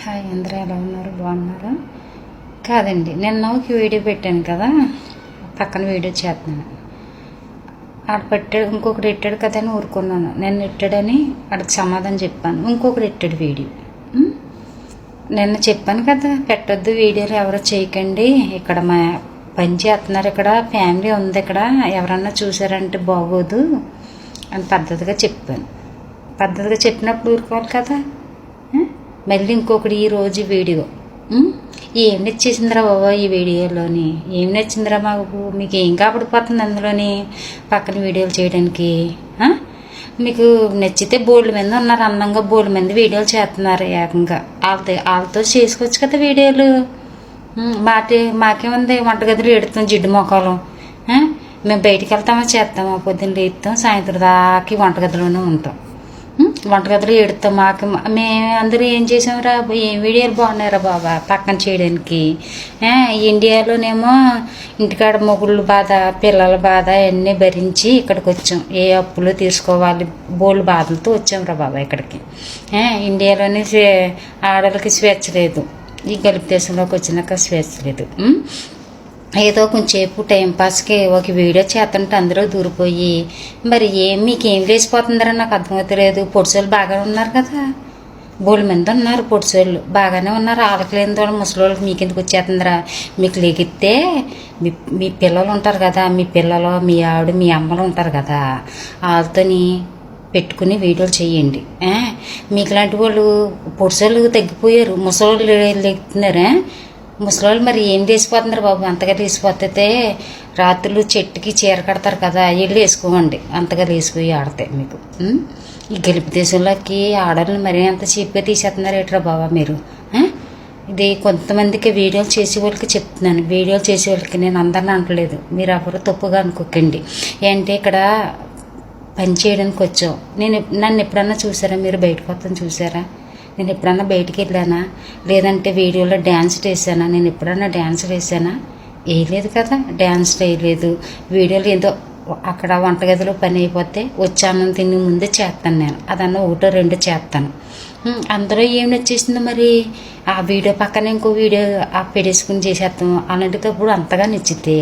Hi, అందరూ ఎలా ఉన్నారు? బాగున్నారా? కాదండి, నిన్న ఒక వీడియో పెట్టాను కదా, పక్కన వీడియో చేస్తున్నాను. ఆడ పెట్టాడు, ఇంకొకటి ఎట్టాడు కదా అని ఊరుకున్నాను. నేను ఎట్టాడని ఆడికి సమాధానం చెప్పాను. ఇంకొకటి ఎట్టాడు వీడియో. నిన్న చెప్పాను కదా, పెట్టొద్దు వీడియోలు ఎవరో చేయకండి, ఇక్కడ మా పని చేస్తున్నారు, ఇక్కడ ఫ్యామిలీ ఉంది, ఇక్కడ ఎవరన్నా చూసారంటే బాగోదు అని పద్ధతిగా చెప్పాను. పద్ధతిగా చెప్పినప్పుడు ఊరుకోవాలి కదా. మళ్ళీ ఇంకొకటి ఈరోజు వీడియో ఏం నచ్చేసిందిరా బాబా ఈ వీడియోలోని, ఏం నచ్చిందిరా మాకు, మీకు ఏం కాపాడిపోతుంది అందులోని పక్కన వీడియోలు చేయడానికి? మీకు నచ్చితే బోల్డ్ మంది ఉన్నారు, అందంగా బోల్డ్ మంది వీడియోలు చేస్తున్నారు, ఏకంగా వాళ్ళతో చేసుకోవచ్చు కదా వీడియోలు. మాకేముంది, వంటగదిలో ఎడుతాం జిడ్డు మొక్కలు. మేము బయటికి వెళ్తామో చేస్తామో, పొద్దున్న లేస్తాం సాయంత్రం దాకా వంటగదిలోనే ఉంటాం. వంటగదిలో ఎడుతాం. మేము అందరూ ఏం చేసాంరా, ఏం వీడియోలు బాగున్నాయిరా బాబా పక్కన చేయడానికి. ఇండియాలోనేమో ఇంటికాడ మొగుళ్ళు బాధ, పిల్లల బాధ అన్నీ భరించి ఇక్కడికి వచ్చాం. ఏ అప్పులు తీసుకోవాలి, బోళ్ళు బాధలతో వచ్చాంరా బాబా ఇక్కడికి. ఇండియాలోనే ఆడవాళ్ళకి స్వేచ్ఛ లేదు, ఈ గల్ఫ్ దేశంలోకి వచ్చినాక స్వేచ్ఛ లేదు. ఏదో కొంచెంసేపు టైంపాస్కి ఒక వీడియో చేస్తుంటే అందరూ దూరిపోయి, మరి మీకేం లేచిపోతుందరా నాకు అర్థమవుతలేదు. పొడిసోళ్ళు బాగానే ఉన్నారు కదా, బోళ్ళు మంది ఉన్నారు పొడిసోళ్ళు బాగానే ఉన్నారు. వాళ్ళకి లేని తోడు ముసలోళ్ళకి మీకు ఎందుకు వచ్చేస్తుందిరా? మీకు లెగిస్తే మీ పిల్లలు ఉంటారు కదా, మీ పిల్లలు, మీ ఆవిడ, మీ అమ్మలు ఉంటారు కదా, వాళ్ళతోని పెట్టుకుని వీడియోలు చేయండి. మీకు లాంటి వాళ్ళు పొడిసోళ్ళు తగ్గిపోయారు, ముసలోళ్ళు లెగుతున్నారా? ముసలోళ్ళు మరి ఏం లేచిపోతున్నారు బాబు, అంతగా లేచిపోతే రాత్రులు చెట్టుకి చీర కడతారు కదా, వీళ్ళు వేసుకోమండి, అంతగా లేచిపోయి ఆడతాయి మీకు. ఈ గెలుపు దేశంలోకి ఆడవాళ్ళని మరీ అంత చీప్గా తీసేస్తున్నారు ఏట్రా బాబా మీరు. ఇది కొంతమందికి వీడియోలు చేసే వాళ్ళకి చెప్తున్నాను, వీడియోలు చేసే వాళ్ళకి, నేను అందరిని అనట్లేదు, మీరు ఎవరు తప్పుగా అనుకోకండి. ఏంటంటే ఇక్కడ పని చేయడానికి వచ్చాం. నన్ను ఎప్పుడన్నా చూసారా మీరు? బయటకు వస్తాను చూసారా? నేను ఎప్పుడన్నా బయటికి వెళ్ళానా? లేదంటే వీడియోలో డ్యాన్స్ వేసానా? నేను ఎప్పుడన్నా డ్యాన్స్ వేసానా? వేయలేదు కదా, డ్యాన్స్ వేయలేదు. వీడియోలు ఏదో అక్కడ వంటగదిలో పని అయిపోతే వచ్చాను తిని ముందే చేస్తాను నేను, అదన్నా ఒకటో రెండు చేస్తాను. అందరూ ఏం నచ్చేసింది మరి, ఆ వీడియో పక్కన ఇంకో వీడియో పెడేసుకుని చేసేస్తాం. అలాంటిటప్పుడు అంతగా నచ్చితే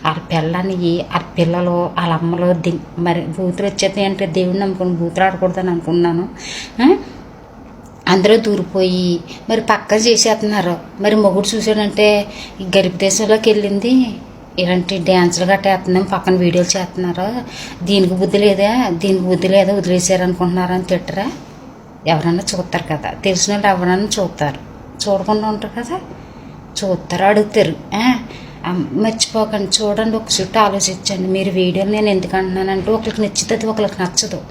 వాళ్ళ పిల్లని, వాళ్ళ పిల్లలు, వాళ్ళ అమ్మలు మరి బూతులు వచ్చేస్తాయి అంటే దేవుడిని నమ్ముకుని బూతులు ఆడకూడదని అనుకున్నాను. అందరూ దూరిపోయి మరి పక్కన చేసేస్తున్నారు. మరి మొగుడు చూసాడంటే ఈ గరిబ్ దేశంలోకి వెళ్ళింది ఇలాంటి డ్యాన్సులు గట్రా వేస్తున్నాం, పక్కన వీడియోలు చేస్తున్నారు, దీనికి బుద్ధి లేదా, దీనికి బుద్ధి లేదా, వదిలేసారు అనుకుంటున్నారు అని తిట్టరా? ఎవరన్నా చూస్తారు కదా, తెలిసిన వాళ్ళు ఎవరన్నా చూస్తారు, చూడకుండా ఉంటారు కదా, చూస్తారు, అడుగుతారు. మర్చిపోకండి, చూడండి, ఒక చుట్టూ ఆలోచించండి. మీరు వీడియోలు నేను ఎందుకు అంటున్నానంటే ఒకరికి నచ్చుతుంది, ఒకరికి నచ్చదు,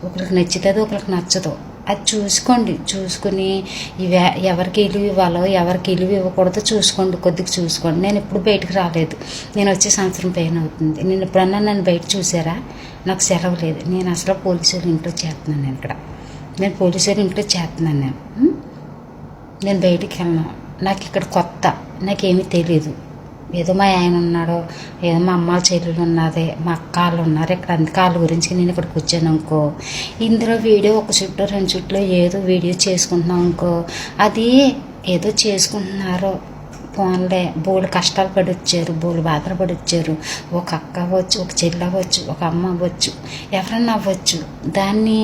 ఒకరికి నచ్చుతుంది, ఒకరికి నచ్చదు. అది చూసుకోండి, చూసుకుని ఎవరికి ఇలువ ఇవ్వాలో ఎవరికి ఇలువ ఇవ్వకూడదో చూసుకోండి, కొద్దిగా చూసుకోండి. నేను ఎప్పుడు బయటకు రాలేదు, నేను వచ్చే సంవత్సరం పైన అవుతుంది. నేను ఎప్పుడన్నా నన్ను బయట చూసారా? నాకు సెలవు లేదు, నేను అసలు పోలీసులు ఇంట్లో చేస్తున్నాను. నేను పోలీసులు ఇంట్లో చేస్తున్నాను. నేను బయటికి వెళ్ళను, నాకు ఇక్కడ కొత్త, నాకేమీ తెలియదు. ఏదో మా ఆయన ఉన్నాడో, ఏదో మా అమ్మ చెల్లెలు ఉన్నదే, మా అక్క వాళ్ళు ఉన్నారు ఇక్కడ, అందుకే వాళ్ళ గురించి నేను ఇక్కడికి వచ్చాను అనుకో. ఇందులో వీడియో ఒక చుట్టూ రెండు చుట్టూ ఏదో వీడియో చేసుకుంటున్నాం అనుకో, అది ఏదో చేసుకుంటున్నారో ఫోన్లే, బోళ్ళు కష్టాలు పడి వచ్చారు, బోళ్ళు బాధలు పడి వచ్చారు. ఒక అక్క అవ్వచ్చు, ఒక చెల్లి అవ్వచ్చు, ఒక అమ్మ అవ్వచ్చు, ఎవరన్నా అవ్వచ్చు. దాన్ని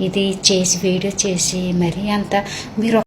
ఇది చేసి వీడియో చేసి మరీ అంత మీరు